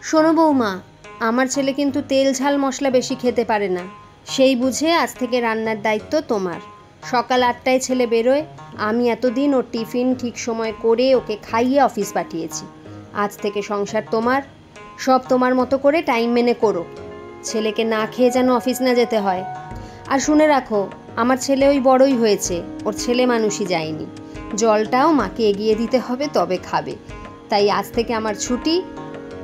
শোনো বৌমা, আমার ছেলে কিন্তু তেল ঝাল মশলা বেশি খেতে পারে না। সেই বুঝে আজ থেকে রান্নার দায়িত্ব তোমার। সকাল 8টায় ছেলে বেরোয়, আমি এতদিন ওর টিফিন ঠিক সময় করে ওকে খাইয়ে অফিস পাঠিয়েছি। আজ থেকে সংসার তোমার, সব তোমার মতো করে টাইম মেনে করো। ছেলেকে না খেয়ে যেন অফিস না যেতে হয়। আর শুনে রাখো, আমার ছেলে ওই বড়ই হয়েছে, ওর ছেলে মানুষই যায়নি। জলটাও মাকে এগিয়ে দিতে হবে, তবে খাবে। তাই আজ থেকে আমার ছুটি।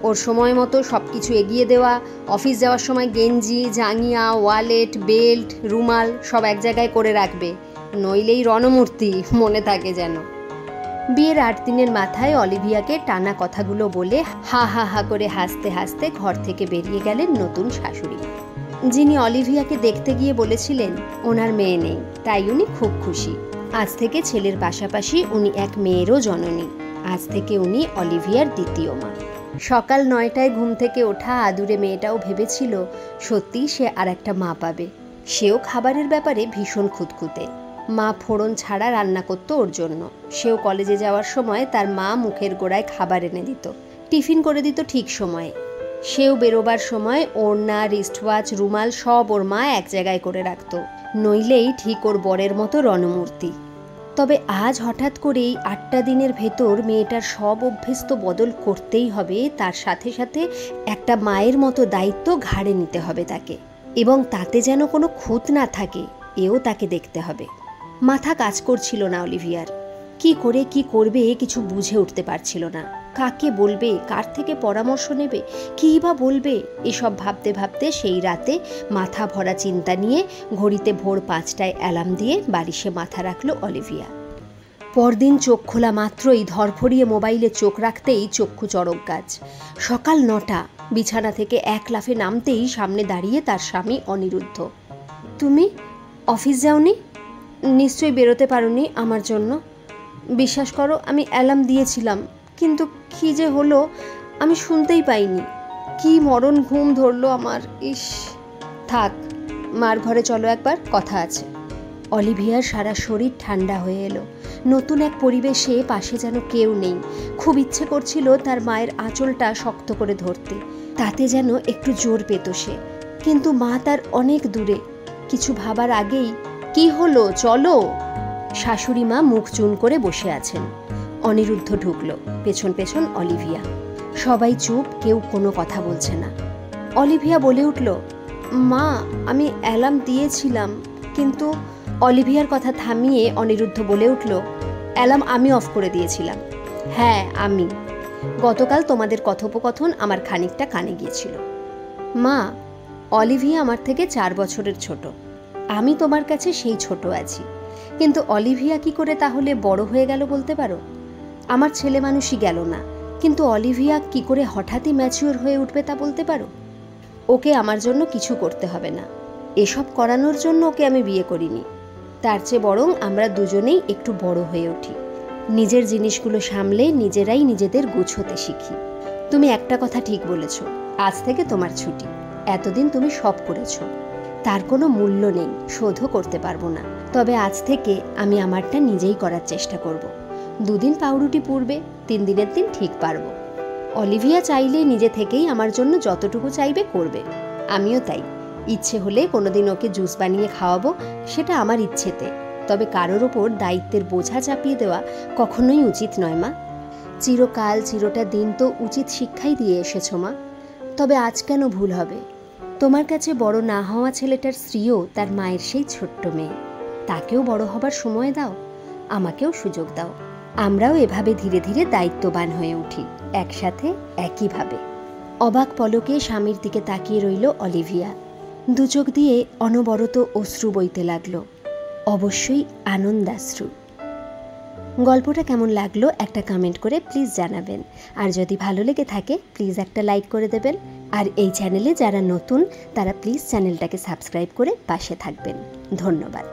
ওর সময় মতো সব কিছু এগিয়ে দেওয়া, অফিস যাওয়ার সময় গেঞ্জি, জাঙ্গিয়া, ওয়ালেট, বেল্ট, রুমাল সব এক জায়গায় করে রাখবে, নইলেই রণমূর্তি মনে থাকে যেন। বিয়ের 8 দিনের মাথায় অলিভিয়াকে টানা কথাগুলো বলে হা হা হা করে হাসতে হাসতে ঘর থেকে বেরিয়ে গেলেন নতুন শাশুড়ি, যিনি অলিভিয়াকে দেখতে গিয়ে বলেছিলেন ওনার মেয়ে নেই, তাই উনি খুব খুশি। আজ থেকে ছেলের পাশাপাশি উনি এক মেয়েরও জননী। আজ থেকে উনি অলিভিয়ার দ্বিতীয় মা। সকাল 9টায় ঘুম থেকে ওঠা আদুরে মেয়েটাও ভেবেছিল সত্যি সে আর একটা মা পাবে। সেও খাবারের ব্যাপারে ভীষণ খুঁতখুঁতে। মা ফোড়ন ছাড়া রান্না করতো ওর জন্য। সেও কলেজে যাওয়ার সময় তার মা মুখের গোড়ায় খাবার এনে দিত, টিফিন করে দিত ঠিক সময়ে। সেও বেরোবার সময় ওড়না, রিস্টওয়াচ, রুমাল সব ওর মা এক জায়গায় করে রাখত, নইলেই ঠিক ওর বরের মতো রণমূর্তি। তবে আজ হঠাৎ করেই 8টা দিনের ভেতর মেয়েটার সব অভ্যেস তো বদল করতেই হবে, তার সাথে সাথে একটা মায়ের মতো দায়িত্ব ঘাড়ে নিতে হবে তাকে, এবং তাতে যেন কোনো খুঁত না থাকে এও তাকে দেখতে হবে। মাথা কাজ করছিল না অলিভিয়ার। কি করে কি করবে কিছু বুঝে উঠতে পারছিল না। কাকে বলবে, কার থেকে পরামর্শ নেবে, কী বা বলবে, এসব ভাবতে ভাবতে সেই রাতে মাথা ভরা চিন্তা নিয়ে ঘড়িতে ভোর 5টায় অ্যালার্ম দিয়ে বালিশে মাথা রাখল অলিভিয়া। পরদিন চোখ খোলা মাত্রই ধরফড়িয়ে মোবাইলে চোখ রাখতেই চক্ষু চড়ক গাছ। সকাল 9টা, বিছানা থেকে এক লাফে নামতেই সামনে দাঁড়িয়ে তার স্বামী অনিরুদ্ধ। তুমি অফিস যাওনি? নিশ্চয়ই বেরোতে পারোনি আমার জন্য। বিশ্বাস করো, আমি অ্যালার্ম দিয়েছিলাম, কিন্তু কী যে হলো আমি শুনতেই পাইনি। কি মরণ ঘুম ধরলো আমার। ইস, থাক, মার ঘরে চলো, একবার কথা আছে। অলিভিয়ার সারা শরীর ঠান্ডা হয়ে এলো। নতুন এক পরিবেশে পাশে যেন কেউ নেই। খুব ইচ্ছে করছিল তার মায়ের আঁচলটা শক্ত করে ধরতে, তাতে যেন একটু জোর পেত সে। কিন্তু মা তার অনেক দূরে। কিছু ভাবার আগেই, কি হলো, চলো। শাশুড়ি মা মুখ চুন করে বসে আছেন। অনিরুদ্ধ ঢুকলো, পেছন পেছন অলিভিয়া। সবাই চুপ, কেউ কোনো কথা বলছে না। অলিভিয়া বলে উঠল, মা, আমি অ্যালার্ম দিয়েছিলাম, কিন্তু। অলিভিয়ার কথা থামিয়ে অনিরুদ্ধ বলে উঠল, অ্যালার্ম আমি অফ করে দিয়েছিলাম। হ্যাঁ, আমি। গতকাল তোমাদের কথোপকথন আমার খানিকটা কানে গিয়েছিল। মা, অলিভিয়া আমার থেকে 4 বছরের ছোট। আমি তোমার কাছে সেই ছোট আছি, কিন্তু অলিভিয়া কি করে তাহলে বড় হয়ে গেল বলতে পারো? আমার ছেলে মানুষই গেল না, কিন্তু অলিভিয়া কি করে হঠাৎই ম্যাচিওর হয়ে উঠবে তা বলতে পারো? ওকে আমার জন্য কিছু করতে হবে না। এসব করানোর জন্য ওকে আমি বিয়ে করিনি। তার চেয়ে বরং আমরা দুজনেই একটু বড় হয়ে উঠি, নিজের জিনিসগুলো সামলে নিজেরাই নিজেদের গুছোতে শিখি। তুমি একটা কথা ঠিক বলেছ, আজ থেকে তোমার ছুটি। এতদিন তুমি সব করেছো, তার কোনো মূল্য নেই, শোধও করতে পারবো না। তবে আজ থেকে আমি আমারটা নিজেই করার চেষ্টা করব। 2 দিন পাউরুটি পুড়বে, 3 দিনের দিন ঠিক পারবো। অলিভিয়া চাইলে নিজে থেকেই আমার জন্য যতটুকু চাইবে করবে, আমিও তাই। ইচ্ছে হলে কোনোদিন ওকে জুস বানিয়ে খাওয়াবো, সেটা আমার ইচ্ছেতে। তবে কারোর ওপর দায়িত্বের বোঝা চাপিয়ে দেওয়া কখনোই উচিত নয় মা। চিরকাল চিরটা দিন তো উচিত শিক্ষাই দিয়ে এসেছো মা, তবে আজ কেন ভুল হবে? তোমার কাছে বড় না হওয়া ছেলেটার স্ত্রীও তার মায়ের সেই ছোট্ট মেয়ে, তাকেও বড় হবার সময় দাও, আমাকেও সুযোগ দাও। আমরাও এভাবে ধীরে ধীরে দায়িত্ববান হয়ে উঠি, একসাথে, একইভাবে। অবাক পলকে স্বামীর দিকে তাকিয়ে রইল অলিভিয়া। 2 চোখ দিয়ে অনবরত অশ্রু বইতে লাগলো, অবশ্যই আনন্দাশ্রু। গল্পটা কেমন লাগলো একটা কমেন্ট করে প্লিজ জানাবেন। আর যদি ভালো লেগে থাকে প্লিজ একটা লাইক করে দেবেন। আর এই চ্যানেলে যারা নতুন তারা প্লিজ চ্যানেলটাকে সাবস্ক্রাইব করে পাশে থাকবেন। ধন্যবাদ।